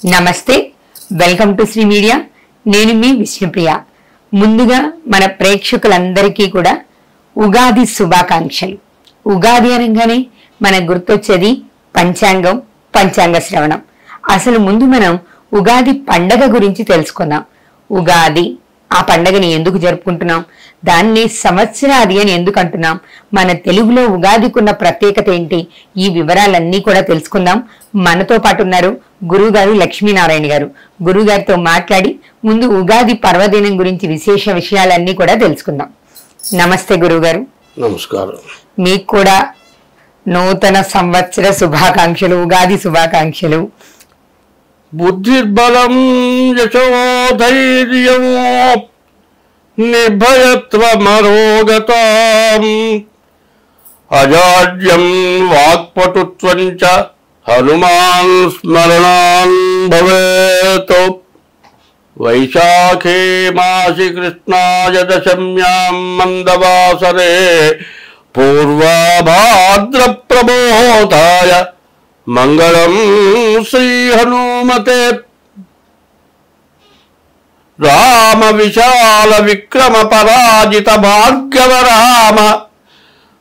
నమస్తే, welcome to Shri media. నేను మీ విష్ణుప్రియ. ముందుగా మన ప్రేక్షకులందరికీ కూడా ఉగాది శుభాకాంక్షలు. ఉగాది అనగానే మనకు గుర్తొచ్చేది పంచాంగం, పంచాంగ శ్రవణం. అసలు ముందు మనం ఉగాది పండగ గురించి తెలుసుకుందాం. ఉగాది, ఆ పండగని ఎందుకు జరుపుకుంటున్నాం, దాన్ని సంవత్సరాది అని ఎందుకు అంటున్నాం, మన తెలుగులో ఉగాదికున్న ప్రత్యేకత ఏంటి, ఈ వివరాలన్నీ కూడా తెలుసుకుందాం. మనతో పాటు ఉన్నారు గురువుగారు లక్ష్మీనారాయణ గారు. గురువుగారితో మాట్లాడి ముందు ఉగాది పర్వదినం గురించి విశేష విషయాలన్నీ కూడా తెలుసుకుందాం. నమస్తే గురువుగారు. నమస్కారం. మీకు కూడా నూతన సంవత్సర శుభాకాంక్షలు, ఉగాది శుభాకాంక్షలు. బుద్ధిర్బలం యశోధైర్యం నిర్భయత్వమరోగతాం అజాడ్యం వాక్పటుత్వం చ హనుమాన్ స్మరణాన్ భవేత్. వైశాఖే మాసి కృష్ణాయ దశమ్యాం మందవాసరే పూర్వాభాద్ర ప్రబోధాయ మంగళం శ్రీ హనుమతే. రామ విశాల విక్రమ పరాజిత భార్గవ రామ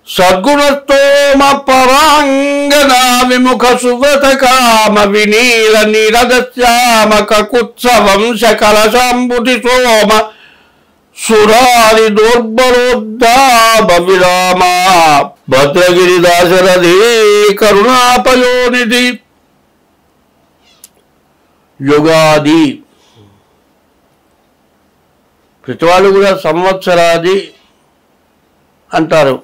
సద్గుణస్తోమ పరాంగనా విముఖ సువ్రత కామ వినీల నిరద శ్యామ కకుత్సవంశ కలశాంబుధి సోమ సురారి దుర్బలోద్దామ విరామ భద్రగిరి దాశరథి కరుణాపయోనిధి. యుగాది ప్రతివాళ్ళు కూడా సంవత్సరాది అంటారు.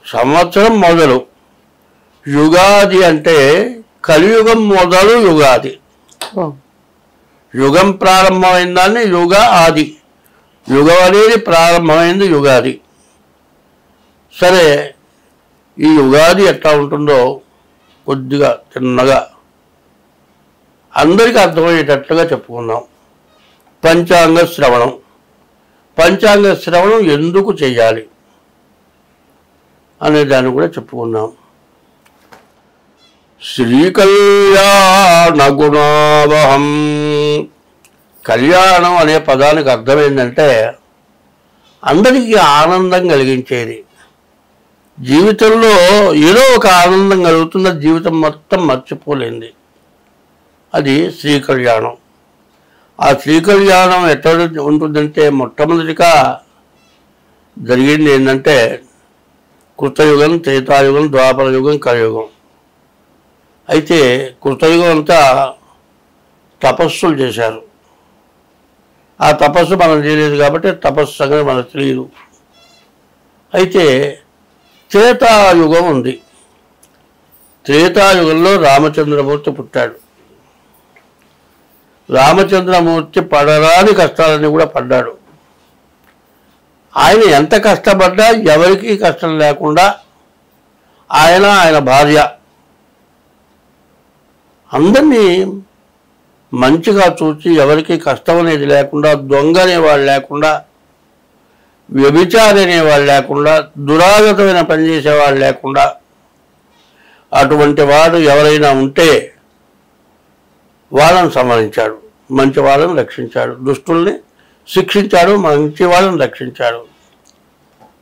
సంవత్సరం మొదలు. యుగాది అంటే కలియుగం మొదలు యుగాది. యుగం ప్రారంభమైన దాన్ని యుగ ఆది. యుగం అనేది ప్రారంభమైంది యుగాది. సరే, ఈ యుగాది ఎట్లా ఉంటుందో కొద్దిగా చిన్నగా అందరికీ అర్థమయ్యేటట్లుగా చెప్పుకుందాం. పంచాంగ శ్రవణం. పంచాంగ శ్రవణం ఎందుకు చేయాలి అనే దాన్ని కూడా చెప్పుకుందాం. శ్రీకళ్యాణ గుణావహం. కళ్యాణం అనే పదానికి అర్థం ఏంటంటే అందరికీ ఆనందం కలిగించేది. జీవితంలో ఏదో ఒక ఆనందం కలుగుతున్న జీవితం మొత్తం మర్చిపోలేంది. అది శ్రీకళ్యాణం. ఆ శ్రీకళ్యాణం ఎట్లా ఉంటుందంటే మొట్టమొదటిగా జరిగింది ఏంటంటే కృతయుగం, త్రేతాయుగం, ద్వాపర యుగం, కలియుగం. అయితే కృతయుగం అంతా తపస్సులు చేశారు. ఆ తపస్సు మనం చేయలేదు కాబట్టి తపస్సు సంగతి మనకు తెలియదు. అయితే త్రేతాయుగం ఉంది. త్రేతాయుగంలో రామచంద్రమూర్తి పుట్టాడు. రామచంద్రమూర్తి పడరాని కష్టాలన్నీ కూడా పడ్డాడు. ఆయన ఎంత కష్టపడ్డా ఎవరికీ కష్టం లేకుండా ఆయన భార్య అందరినీ మంచిగా చూసి ఎవరికి కష్టం అనేది లేకుండా, దొంగ అనేవాళ్ళు లేకుండా, వ్యభిచారి అనేవాళ్ళు లేకుండా, దురాగతమైన పనిచేసేవాళ్ళు లేకుండా, అటువంటి వాడు ఎవరైనా ఉంటే వాళ్ళని సంహరించాడు, మంచి వాళ్ళని రక్షించాడు, దుష్టుల్ని శిక్షించాడు, మంచి వాళ్ళని రక్షించాడు.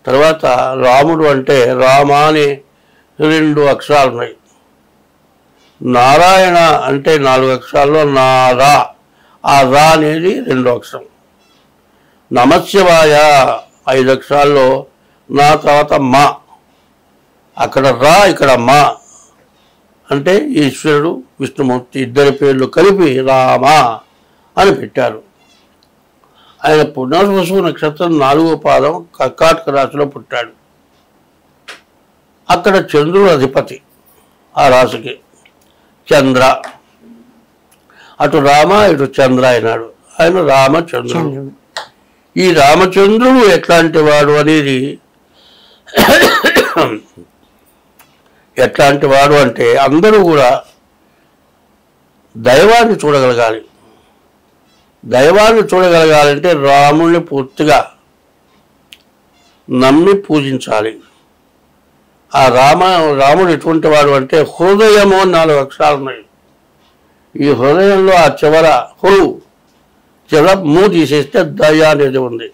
తర్వాత రాముడు అంటే రామ అని 2 అక్షరాలు ఉన్నాయి. నారాయణ అంటే 4 అక్షరాల్లో నారా, ఆ రా అనేది 2వ అక్షరం. నమశివాయ 5 అక్షరాల్లో నా తర్వాత మా, అక్కడ రా ఇక్కడ మా అంటే ఈశ్వరుడు విష్ణుమూర్తి ఇద్దరి పేర్లు కలిపి రామ అని పెట్టారు. ఆయన పునర్వసు నక్షత్రం 4వ పాదం కర్కాటక రాశిలో పుట్టాడు. అక్కడ చంద్రుడు అధిపతి ఆ రాశికి. చంద్ర, అటు రామ ఇటు చంద్ర అయినాడు. ఆయన రామచంద్రుడు. ఈ రామచంద్రుడు ఎట్లాంటి వాడు అనేది ఎట్లాంటి వాడు అంటే అందరూ కూడా దైవాన్ని చూడగలగాలి. దైవాన్ని చూడగలగాలంటే రాముణ్ణి పూర్తిగా నమ్మి పూజించాలి. ఆ రాముడు ఎటువంటి వాడు అంటే హృదయము 4 అక్షరాలు ఉన్నాయి. ఈ హృదయంలో ఆ చివర మూ తీసేస్తే దయ అనేది ఉంది.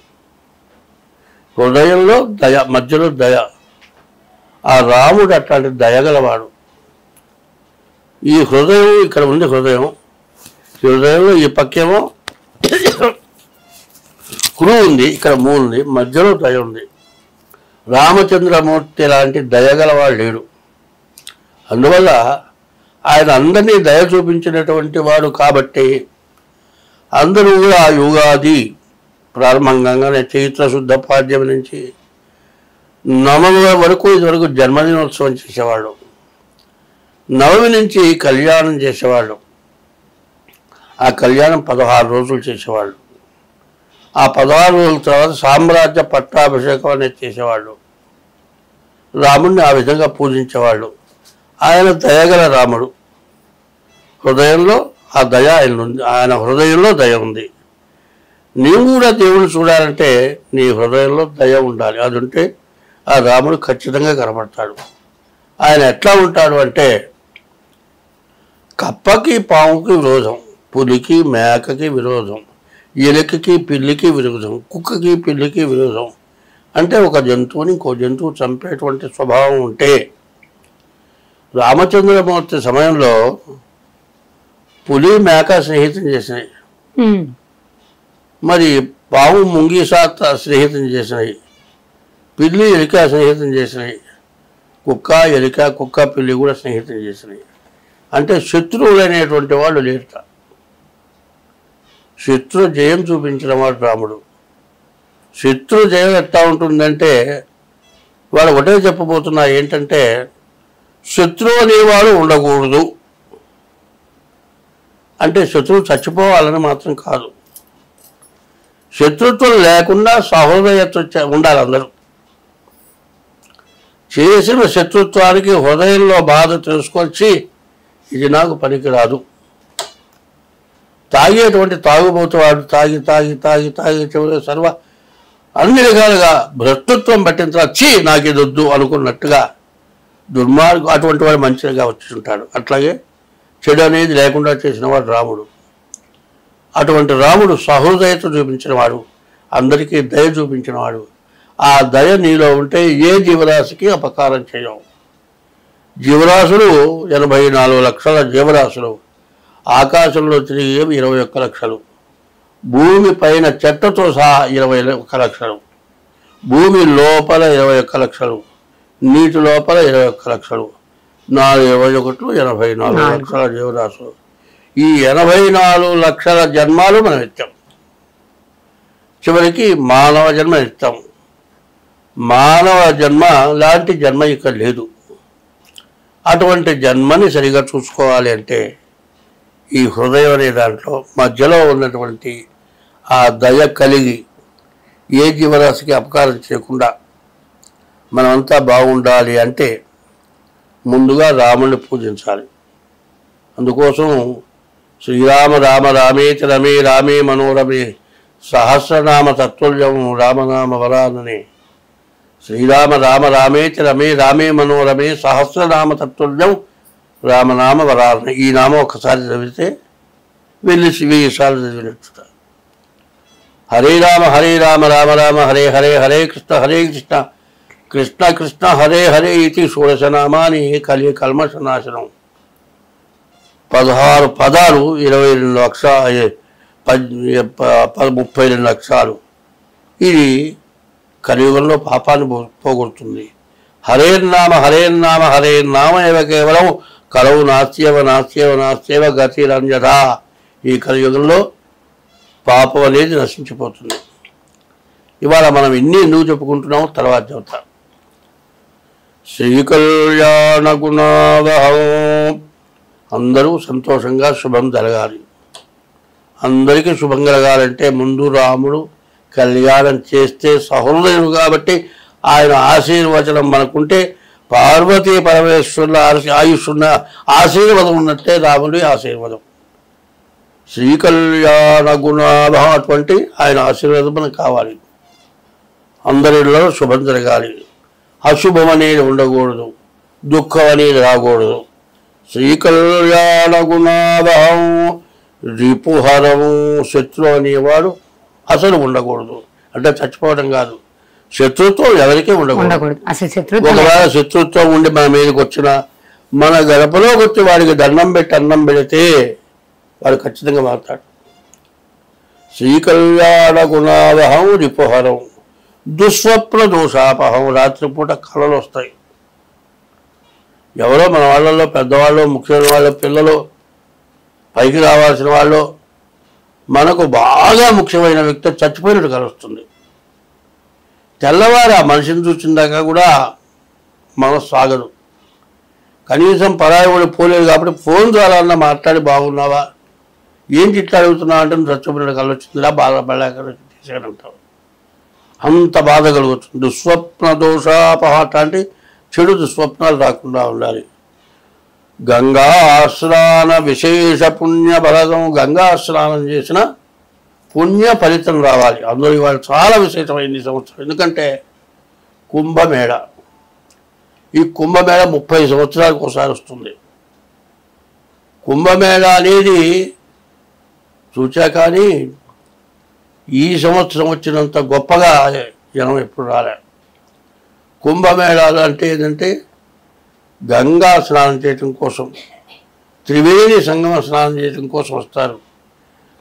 హృదయంలో దయ, మధ్యలో దయ. ఆ రాముడు అట్లాంటి దయగలవాడు. ఈ హృదయం ఇక్కడ ఉంది. హృదయంలో ఈ పక్కేమో క్రూ ఉంది, ఇక్కడ మూ ఉంది, మధ్యలో దయ ఉంది. రామచంద్రమూర్తి లాంటి దయగలవాడు లేడు. అందువల్ల ఆయన అందరినీ దయ చూపించినటువంటి వాడు కాబట్టి అందరూ కూడా ఆ యుగాది ప్రారంభంగానే చైత్ర శుద్ధ పాడ్యం నుంచి నవమి వరకు ఇదివరకు జన్మదినోత్సవం చేసేవాళ్ళు. నవమి నుంచి కళ్యాణం చేసేవాళ్ళు. ఆ కళ్యాణం 16 రోజులు చేసేవాళ్ళు. ఆ 16 రోజుల తర్వాత సామ్రాజ్య పట్టాభిషేకం అనేది చేసేవాళ్ళు. రాముడిని ఆ విధంగా పూజించేవాళ్ళు. ఆయన దయగల రాముడు. హృదయంలో ఆ దయ ఆయన హృదయంలో దయ ఉంది. నీవు కూడా దేవుని చూడాలంటే నీ హృదయంలో దయ ఉండాలి. అది ఉంటే ఆ రాముడు ఖచ్చితంగా కనపడతాడు. ఆయన ఎట్లా ఉంటాడు అంటే కప్పకి పాముకి విరోధం, పులికి మేకకి విరోధం, ఎలుకకి పిల్లికి విరోధం, కుక్కకి పిల్లికి విరోధం. అంటే ఒక జంతువుని ఇంకో జంతువు చంపేటువంటి స్వభావం ఉంటే రామచంద్రమూర్తి సమయంలో పులి మేక స్నేహితం చేసినాయి, మరి పాము ముంగీసాత స్నేహితం చేసినాయి, పిల్లి ఎలిక స్నేహితం చేసినాయి, కుక్క ఎలిక కుక్క పిల్లి కూడా స్నేహితం చేసినాయి. అంటే శత్రువులు అనేటువంటి వాళ్ళు లేట. శత్రు జయం చూపించిన వాడు రాముడు. శత్రు జయం ఎట్లా ఉంటుందంటే వాడు ఒకటే చెప్పబోతున్నా ఏంటంటే శత్రువు అనేవాడు ఉండకూడదు. అంటే శత్రువు చచ్చిపోవాలని మాత్రం కాదు, శత్రుత్వం లేకుండా సహృదయత్వం ఉండాలి. అందరూ చేసిన శత్రుత్వానికి హృదయంలో బాధ తెలుసుకొచ్చి ఇది నాకు పనికిరాదు. తాగేటువంటి తాగుబోతువాడు తాగి తాగి తాగి తాగి చివరి సర్వ అన్ని రకాలుగా భ్రష్టత్వం పట్టిన వచ్చి నాకు ఇది వద్దు అనుకున్నట్టుగా దుర్మార్గం అటువంటి వాడు మంచిగా వచ్చి ఉంటాడు. అట్లాగే చెడు అనేది లేకుండా చేసిన వాడు రాముడు. అటువంటి రాముడు సహృదయత చూపించినవాడు, అందరికీ దయ చూపించినవాడు. ఆ దయ నీలో ఉంటే ఏ జీవరాశికి అపకారం చేయవు. జీవరాశులు 84 లక్షల జీవరాశులు, ఆకాశంలో తిరిగి 21 లక్షలు, భూమి పైన చెట్టతో సహా 21 లక్షలు, భూమి లోపల 21 లక్షలు, నీటి లోపల 21 లక్షలు, 84 లక్షల జీవరాశులు. ఈ 84 లక్షల జన్మాలు మనం ఇచ్చాం. చివరికి మానవ జన్మ ఇస్తాం. మానవ జన్మ లాంటి జన్మ ఇక్కడ లేదు. అటువంటి జన్మని సరిగా చూసుకోవాలి అంటే ఈ హృదయం అనే దాంట్లో మధ్యలో ఉన్నటువంటి ఆ దయ కలిగి ఏ జీవరాశికి అపకారం చేయకుండా మనమంతా బాగుండాలి అంటే ముందుగా రాముడిని పూజించాలి. అందుకోసం శ్రీరామ రామ రామేతి రమే రామే మనోరమే సహస్రనామ తత్తుల్యం రామనామ వరాననే. శ్రీరామ రామ రామేతి రమే రామే మనోరమే సహస్రనామ తత్తుల్యం రామనామ వరాననే. ఈ నామం ఒకసారి చదివితే వెళ్ళి 1000 సార్లు చదివినట్టు. హరే రామ రామ రామ హరే హరే హరే కృష్ణ కృష్ణ కృష్ణ హరే హరే ఇది 16 నామాని కలిగి కల్మషనాశనం. 16 పదాలు 22 లక్షలు 32 లక్షలు. ఇది కలియుగంలో పాపాన్ని పోగొడుతుంది. హరేర్నామ హరేర్నామ ఏవ కేవలం కలవు నాస్త్యవ గతిరంజదా. ఈ కలియుగంలో పాపం అనేది నశించిపోతుంది. ఇవాళ మనం ఎందుకు చెప్పుకుంటున్నామో తర్వాత చెబుతాం. శ్రీకళ్యాణ గుణావహం. అందరూ సంతోషంగా శుభం జరగాలి. అందరికీ శుభం కలగాలంటే ముందు రాముడు కళ్యాణం చేస్తే సహృదయుడు కాబట్టి ఆయన ఆశీర్వచనం మనకుంటే పార్వతీ పరమేశ్వరుల ఆయుష్న్న ఆశీర్వాదం ఉన్నట్టే రాముడి ఆశీర్వాదం. శ్రీకళ్యాణ గుణాభం అటువంటి ఆయన ఆశీర్వాదం మనకు కావాలి. అందరిలో శుభం జరగాలి. అశుభం అనేది ఉండకూడదు, దుఃఖం అనేది రాకూడదు. శ్రీకళ్యాణ గుణాదహం రిపుహరం. శత్రువు అనేవాడు అసలు ఉండకూడదు. అంటే చచ్చిపోవడం కాదు, శత్రుత్వం ఎవరికీ ఉండకూడదు. ఒకవేళ శత్రుత్వం ఉండి మన మీదకి వచ్చిన, మన గడపలోకి వచ్చి వాడికి దండం పెట్టి అన్నం పెడితే వాడు ఖచ్చితంగా మాట్లాడు. శ్రీకళ్యాణ గుణావహం రిపుహరం దుస్వప్న దోషాపహం. రాత్రిపూట కళలు వస్తాయి. ఎవరో మన వాళ్ళలో పెద్దవాళ్ళు, ముఖ్యమైన వాళ్ళు, పిల్లలు, పైకి రావాల్సిన వాళ్ళు, మనకు బాగా ముఖ్యమైన వ్యక్తి చచ్చిపోయినట్టు కలుస్తుంది. తెల్లవారు ఆ మనిషిని చూసిందాకా కూడా మనసు సాగదు. కనీసం పరాయి వాడు పోలేదు కాబట్టి ఫోన్ ద్వారా అన్న మాట్లాడి బాగున్నావా, ఏంటి ఇట్లా అడుగుతున్నావు అంటే చచ్చిపోయినట్టు కళ్ళు వచ్చిందిలా, బాధపడలేక తీసేయడంటావు. అంత బాధ కలుగుతుంది. దుస్వప్న దోషాపహ అంటే చెడు దుస్వప్నాలు రాకుండా ఉండాలి. గంగా స్నాన విశేష పుణ్య ఫలతం. గంగా స్నానం చేసిన పుణ్య ఫలితం రావాలి. అందులో ఇవాళ చాలా విశేషమైంది ఈ సంవత్సరం. ఎందుకంటే కుంభమేళ. ఈ కుంభమేళ 30 సంవత్సరాలకు ఒకసారి వస్తుంది. కుంభమేళ అనేది చూచా కానీ ఈ సంవత్సరం వచ్చినంత గొప్పగా జనం ఎప్పుడు రాలే. కుంభమేళాలు అంటే ఏంటంటే గంగా స్నానం చేయటం కోసం, త్రివేణి సంగమ స్నానం చేయటం కోసం వస్తారు.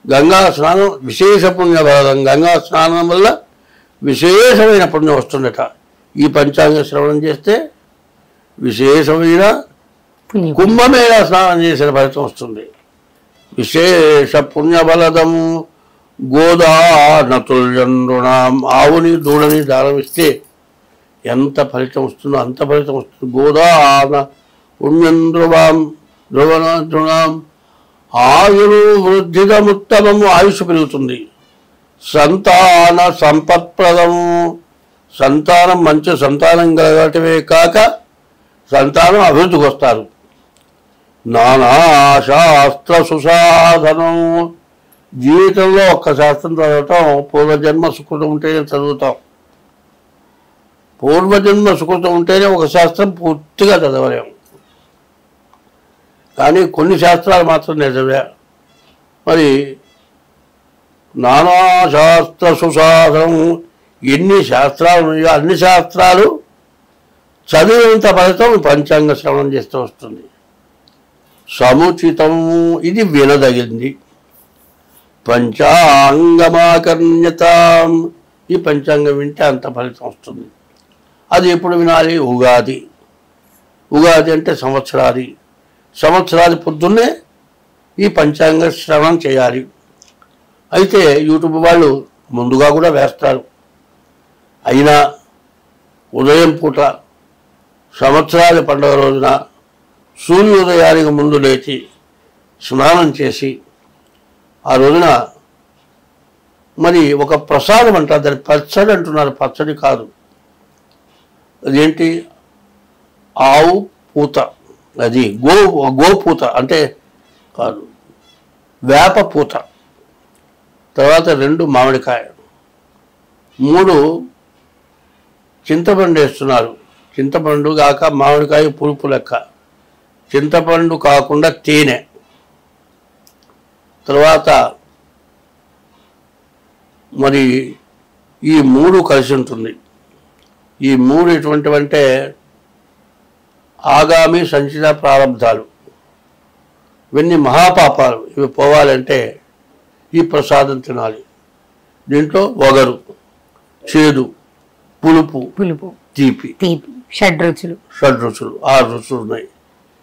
గంగా స్నానం విశేష పుణ్యఫలం. గంగా స్నానం వల్ల విశేషమైన పుణ్యం వస్తుందట. ఈ పంచాంగ శ్రవణం చేస్తే విశేషమైన కుంభమేళ స్నానం చేసిన ఫలితం వస్తుంది. విశేష పుణ్యఫలదం గోదానతుల్యం నృణాం. ఆవుని దూడని దానం ఇస్తే ఎంత ఫలితం వస్తుందో అంత ఫలితం వస్తుంది. గోదాన పుణ్యం ధ్రువాం ధ్రువన దృణాం. ఆయురు వృద్ధిదముత్తమము. ఆయుష్ పెరుగుతుంది. సంతాన సంపత్ప్రదము. సంతానం మంచి సంతానం కలగటమే కాక సంతానం అభివృద్ధికి వస్తారు. నానా శాస్త్ర సుసాధనం. జీవితంలో ఒక్క శాస్త్రం చదవటం పూర్వజన్మ సుకృతం ఉంటేనే చదువుతాం. పూర్వజన్మ సుకృతం ఉంటేనే ఒక శాస్త్రం పూర్తిగా చదవలేము. కానీ కొన్ని శాస్త్రాలు మాత్రం నిజమే. మరి నానా శాస్త్ర సుసాధనం. ఎన్ని శాస్త్రాలు ఉన్నాయో అన్ని శాస్త్రాలు చదివినంత ఫలితం పంచాంగ శ్రవణం చేస్తూ వస్తుంది. సముచితం. ఇది వినదగింది. పంచాంగమాకర్ణ్యతాం. ఈ పంచాంగం వింటే అంత ఫలితం వస్తుంది. అది ఎప్పుడు వినాలి? ఉగాది. ఉగాది అంటే సంవత్సరాది. సంవత్సరాది పొద్దున్నే ఈ పంచాంగ శ్రవణం చేయాలి. అయితే యూట్యూబ్ వాళ్ళు ముందుగా కూడా వేస్తారు. అయినా ఉదయం పూట సంవత్సరాది పండుగ రోజున సూర్యోదయానికి ముందు లేచి స్నానం చేసి ఆ రోజున మరి ఒక ప్రసాదం అంటారు, దాన్ని పచ్చడి అంటున్నారు. పచ్చడి కాదు, అదేంటి, ఆవు పూత. అది గోపూత అంటే కాదు, వేప పూత. తర్వాత 2 మామిడికాయ, 3 చింతపండు వేస్తున్నారు. చింతపండు కాక మామిడికాయ పులుపు లెక్క. చింతపండు కాకుండా తేనె. తర్వాత మరి ఈ 3 కలిసి ఉంటుంది. ఈ 3 ఎటువంటివంటే ఆగామి సంచిత ప్రారంధాలు. ఇవన్నీ మహాపాపాలు. ఇవి పోవాలంటే ఈ ప్రసాదం తినాలి. దీంట్లో వగరు, చేదు, పులుపు, తీపి, షడ్రుచులు. 6 రుచులు ఉన్నాయి.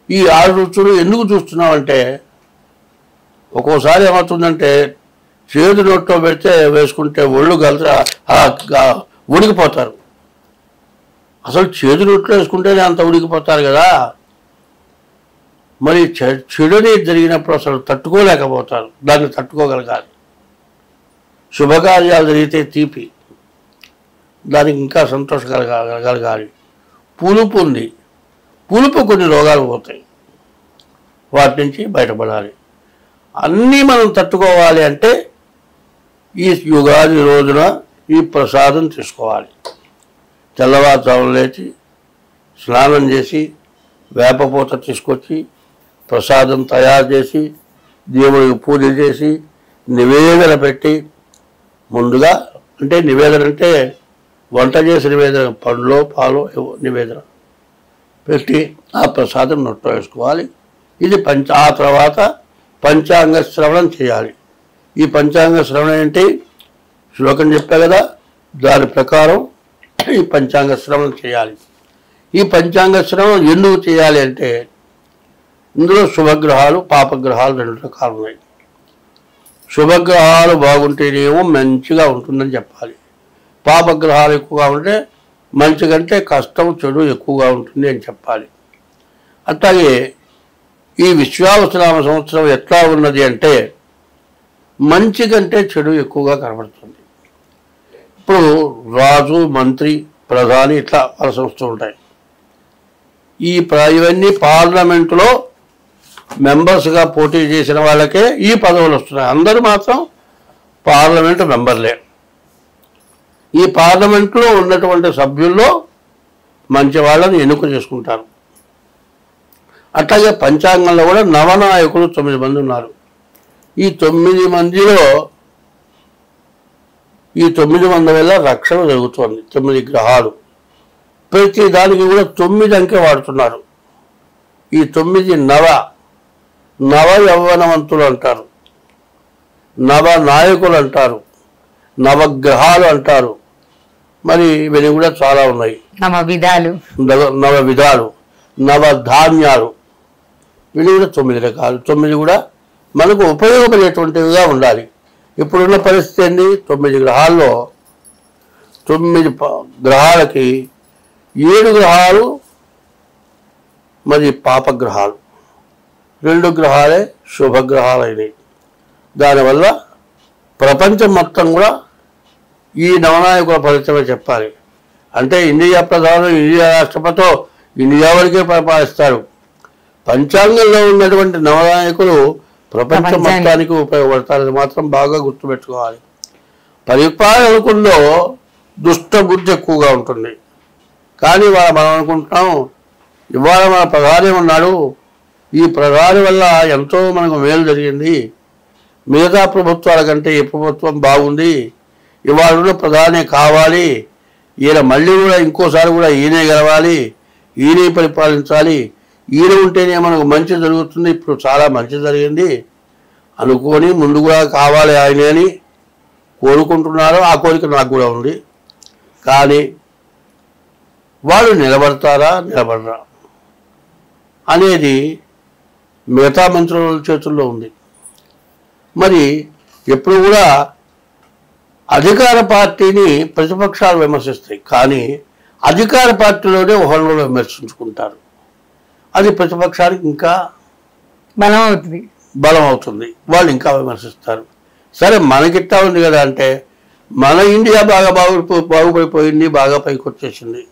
ఈ 6 రుచులు ఎందుకు చూస్తున్నామంటే ఒక్కోసారి ఏమవుతుందంటే చేదు నోట్లో పెడితే వేసుకుంటే ఒళ్ళు ఉడికిపోతారు. అసలు చేదు నోట్లో వేసుకుంటేనే అంత ఉడికిపోతారు కదా. మరి చెడుని జరిగినప్పుడు అసలు తట్టుకోలేకపోతారు. దాన్ని తట్టుకోగలగాలి. శుభకార్యాలు జరిగితే తీపి, దానికి ఇంకా సంతోషం కలగాలి. పులుపు ఉంది. పులుపు కొన్ని రోగాలు పోతాయి, వాటి నుంచి బయటపడాలి. అన్నీ మనం తట్టుకోవాలి అంటే ఈ యుగాది రోజున ఈ ప్రసాదం తీసుకోవాలి. తెల్లవారుజామున లేచి స్నానం చేసి వేపపూత తీసుకొచ్చి ప్రసాదం తయారు చేసి దేవుడికి పూజ చేసి నివేదన పెట్టి ముందుగా, అంటే నివేదన అంటే వంట చేసి నివేదన, పండ్లో పాలో నివేదన పెట్టి ఆ ప్రసాదం నొట్ట వేసుకోవాలి. ఇది ఆ తర్వాత పంచాంగ శ్రవణం చేయాలి. ఈ పంచాంగ శ్రవణం ఏంటి? శ్లోకం చెప్పా కదా, దాని ప్రకారం ఈ పంచాంగ శ్రవణం చేయాలి. ఈ పంచాంగ శ్రవణం ఎందుకు చేయాలి అంటే, ఇందులో శుభగ్రహాలు పాపగ్రహాలు 2 రకాలు ఉన్నాయి. శుభగ్రహాలు బాగుంటేనేమో మంచిగా ఉంటుందని చెప్పాలి. పాపగ్రహాలు ఎక్కువగా ఉంటే మంచి కంటే కష్టం చెడు ఎక్కువగా ఉంటుంది అని చెప్పాలి. అట్లాగే ఈ విశ్వావసనామ సంవత్సరం ఎట్లా ఉన్నది అంటే మంచి కంటే చెడు ఎక్కువగా కనబడుతుంది. ఇప్పుడు రాజు, మంత్రి, ప్రధాని ఇట్లా వలస వస్తూ ఉంటాయి. ఇవన్నీ పార్లమెంటులో మెంబర్స్గా పోటీ చేసిన వాళ్ళకే ఈ పదవులు వస్తున్నాయి. అందరూ మాత్రం పార్లమెంటు మెంబర్లే. ఈ పార్లమెంట్లో ఉన్నటువంటి సభ్యుల్లో మంచి వాళ్ళని ఎన్నిక చేసుకుంటారు. అట్లాగే పంచాంగంలో కూడా నవనాయకులు 9 మంది ఉన్నారు. ఈ 9 మందిలో ఈ 9 మంది వల్ల రక్షణ జరుగుతోంది. 9 గ్రహాలు, ప్రతి దానికి కూడా 9 అంకె వాడుతున్నారు. ఈ 9 నవ యవ్వనవంతులు అంటారు, నవ నాయకులు అంటారు, నవగ్రహాలు అంటారు. మరి ఇవన్నీ కూడా చాలా ఉన్నాయి. నవ విధాలు, నవధాన్యాలు, ఇవి కూడా 9 రకాలు. 9 కూడా మనకు ఉపయోగపడేటువంటివిగా ఉండాలి. ఇప్పుడున్న పరిస్థితి ఏంటి? 9 గ్రహాల్లో 9 గ్రహాలకి 7 గ్రహాలు మరి పాపగ్రహాలు, 2 గ్రహాలే శుభగ్రహాలైనవి. దానివల్ల ప్రపంచం మొత్తం కూడా ఈ నవనాయకుల ఫలితమే చెప్పాలి. అంటే ఇండియా ప్రధాని, ఇండియా రాష్ట్రపతితో ఇండియా వరకే పరిపాలిస్తారు. పంచాంగంలో ఉన్నటువంటి నవనాయకులు ప్రపంచం మొత్తానికి ఉపయోగపడతారు. మాత్రం బాగా గుర్తుపెట్టుకోవాలి. పరిపాలనలో దుష్ట బుద్ధి ఎక్కువగా ఉంటుంది. కానీ మనం అనుకుంటున్నాం ఇవాళ మన ప్రధాని ఉన్నాడు, ఈ ప్రధాని వల్ల ఎంతో మనకు మేలు జరిగింది, మిగతా ప్రభుత్వాల కంటే ఈ ప్రభుత్వం బాగుంది, ఇవాళ ఉన్న ప్రధాని కావాలి, ఈయన మళ్ళీ కూడా ఇంకోసారి కూడా ఈయనే గెలవాలి, ఈయనే పరిపాలించాలి, ఈయన ఉంటేనే మనకు మంచి జరుగుతుంది, ఇప్పుడు చాలా మంచి జరిగింది అనుకొని ముందు కూడా కావాలి ఆయనే అని కోరుకుంటున్నారు. ఆ కోరిక నాకు కూడా ఉంది. కానీ వాళ్ళు నిలబడతారా నిలబడరా అనేది మిగతా మంత్రుల చేతుల్లో ఉంది. మరి ఎప్పుడు కూడా అధికార పార్టీని ప్రతిపక్షాలు విమర్శిస్తాయి, కానీ అధికార పార్టీలోనే ఒకళ్ళు విమర్శించుకుంటారు. అది ప్రతిపక్షానికి ఇంకా బలం అవుతుంది. వాళ్ళు ఇంకా విమర్శిస్తారు. సరే మనకిట్టా ఉంది కదా అంటే, మన ఇండియా బాగా బాగుపడిపోయింది, బాగా పైకి వచ్చేసింది.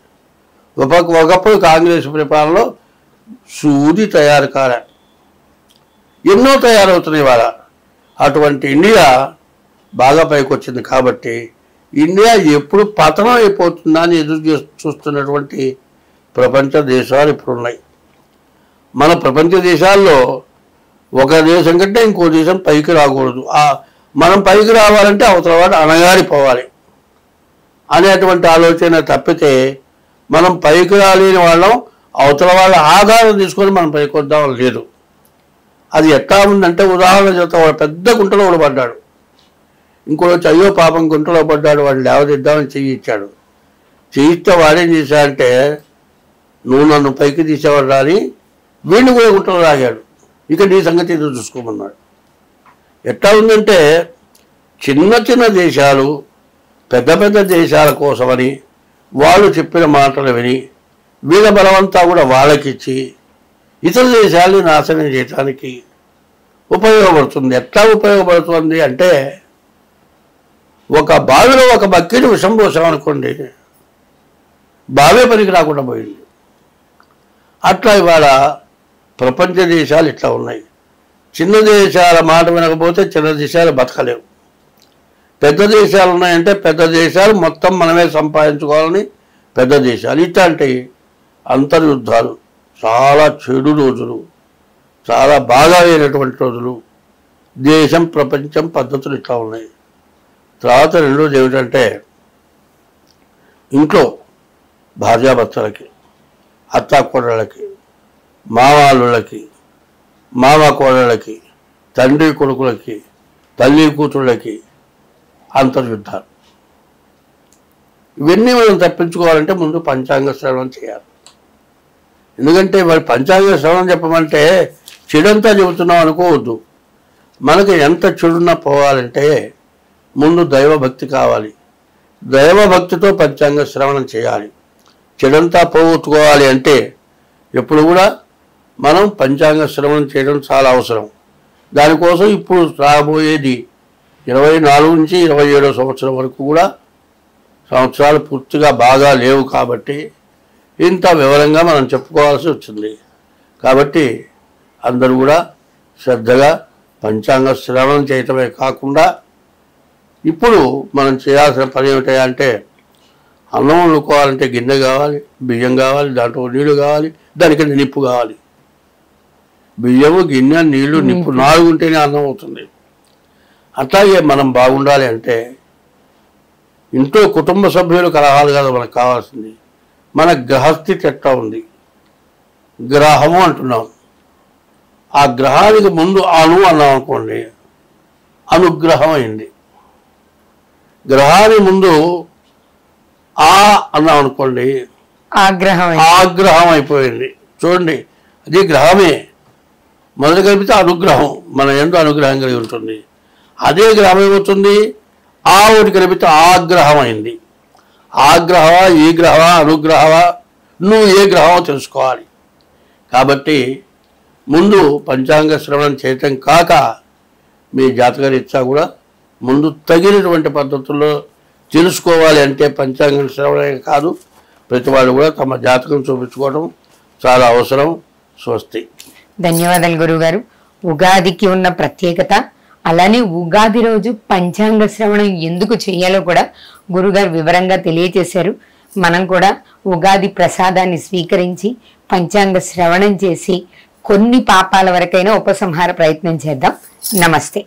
ఒకప్పుడు కాంగ్రెస్ పరిపాలనలో సూది తయారు కాలే, ఎన్నో తయారవుతున్నాయి వాళ్ళ. అటువంటి ఇండియా బాగా పైకి వచ్చింది. కాబట్టి ఇండియా ఎప్పుడు పతనం అయిపోతుందా అని ఎదురు చూస్తున్నటువంటి ప్రపంచ దేశాలు ఇప్పుడున్నాయి. మన ప్రపంచ దేశాల్లో ఒక దేశం కంటే ఇంకో దేశం పైకి రాకూడదు, మనం పైకి రావాలంటే అవతల వాడు అణగారిపోవాలి అనేటువంటి ఆలోచన తప్పితే మనం పైకి రాలేని వాళ్ళం అవతల వాళ్ళ ఆధారం తీసుకొని మనం పైకి వద్దాం లేదు. అది ఎట్లా ఉందంటే, ఉదాహరణ చేత వాడు పెద్ద గుంటలో కూడా పడ్డాడు, ఇంకోటి వచ్చి అయ్యో పాపం గుంటలో పడ్డాడు, వాడు లేవదిద్దామని చేయించాడు. చేయిస్తే వాడేం చేశాడంటే, నువ్వు నన్ను పైకి తీసేవాడు రాని వీడిని కూడా గుంటలో రాగాడు, ఇక నీ సంగతి ఏదో చూసుకోమన్నాడు. ఎట్లా ఉందంటే, చిన్న చిన్న దేశాలు పెద్ద పెద్ద దేశాల కోసమని వాళ్ళు చెప్పిన మాటలు విని వీళ్ళ బలమంతా కూడా వాళ్ళకిచ్చి ఇతర దేశాలని నాశనం చేయడానికి ఉపయోగపడుతుంది. ఎట్లా ఉపయోగపడుతుంది అంటే, ఒక బావిలో ఒక బక్కెని విషం పోసామనుకోండి, బావే పనికి రాకుండా పోయింది. అట్లా ఇవాళ ప్రపంచ దేశాలు ఇట్లా ఉన్నాయి. చిన్న దేశాల మాట వినకపోతే చిన్న దేశాలు బతకలేవు. పెద్ద దేశాలు ఉన్నాయంటే పెద్ద దేశాలు మొత్తం మనమే సంపాదించుకోవాలని పెద్ద దేశాలు. ఇట్లాంటి అంతర్యుద్ధాలు, చాలా చెడు రోజులు, చాలా బాగా అయినటువంటి రోజులు. దేశం ప్రపంచం పద్ధతులు ఇట్లా ఉన్నాయి. తర్వాత రెండోది ఏమిటంటే ఇంట్లో భార్యాభర్తలకి, అత్తా కోడళ్ళకి, మామాళ్ళకి, మామ కోడళ్ళకి, తండ్రి కొడుకులకి, తల్లి కూతుళ్ళకి అంతర్యుద్ధాలు. ఇవన్నీ మనం తప్పించుకోవాలంటే ముందు పంచాంగ శ్రవణం చేయాలి. ఎందుకంటే వారి పంచాంగ శ్రవణం చెప్పమంటే చెడంతా చెబుతున్నాం అనుకోవద్దు. మనకు ఎంత చెడున్నా పోవాలంటే ముందు దైవభక్తి కావాలి. దైవభక్తితో పంచాంగ శ్రవణం చేయాలి. చెడంతా పోగొట్టుకోవాలి అంటే ఎప్పుడు కూడా మనం పంచాంగ శ్రవణం చేయడం చాలా అవసరం. దానికోసం ఇప్పుడు రాబోయేది 24 నుంచి 27 సంవత్సరం వరకు కూడా సంవత్సరాలు పూర్తిగా బాగా లేవు కాబట్టి ఇంత వివరంగా మనం చెప్పుకోవాల్సి వచ్చింది. కాబట్టి అందరూ కూడా శ్రద్ధగా పంచాంగ శ్రవణం చేయటమే కాకుండా ఇప్పుడు మనం చేయాల్సిన పని ఏమిటంటే అన్నం వండుకోవాలంటే గిన్నె కావాలి, బియ్యం కావాలి, దాంట్లో నీళ్లు కావాలి, దానికి నిప్పు కావాలి. బియ్యము, గిన్నె, నీళ్లు, నిప్పు 4 ఉంటేనే అన్నం అవుతుంది. అట్లాగే మనం బాగుండాలి అంటే ఇంట్లో కుటుంబ సభ్యులు కలహాలు కాదు మనకు కావాల్సింది. మన గ్రహస్థితి ఎట్లా ఉంది, గ్రహము అంటున్నాం. ఆ గ్రహానికి ముందు అను అన్నాం అనుకోండి, అనుగ్రహం అయింది. గ్రహానికి ముందు ఆ అన్నాం అనుకోండి, ఆగ్రహం అయిపోయింది. చూడండి, అది గ్రహమే. మొదటి కలిపితే అనుగ్రహం, మన ఎందు అనుగ్రహం కలిగి ఉంటుంది. అదే గ్రహం ఏమవుతుంది, ఆ ఒకటి కలిపితే ఆగ్రహం అయింది. ఆగ్రహమా, ఈ గ్రహమా, అనుగ్రహమా, నువ్వు ఏ గ్రహమో తెలుసుకోవాలి. కాబట్టి ముందు పంచాంగ శ్రవణం చేయటం కాక మీ జాతకరీత్యా కూడా ముందు తగినటువంటి పద్ధతుల్లో తెలుసుకోవాలి. అంటే పంచాంగ శ్రవణమే కాదు, ప్రతి వాళ్ళు కూడా తమ జాతకం చూపించుకోవడం చాలా అవసరం. స్వస్తి. ధన్యవాదాలు గురువుగారు. ఉగాదికి ఉన్న ప్రత్యేకత, అలానే ఉగాది రోజు పంచాంగ శ్రవణం ఎందుకు చేయాలో కూడా గురుగారు వివరంగా తెలియజేశారు. మనం కూడా ఉగాది ప్రసాదాన్ని స్వీకరించి పంచాంగ శ్రవణం చేసి కొన్ని పాపాల వరకైనా ఉపసంహార ప్రయత్నం చేద్దాం. నమస్తే.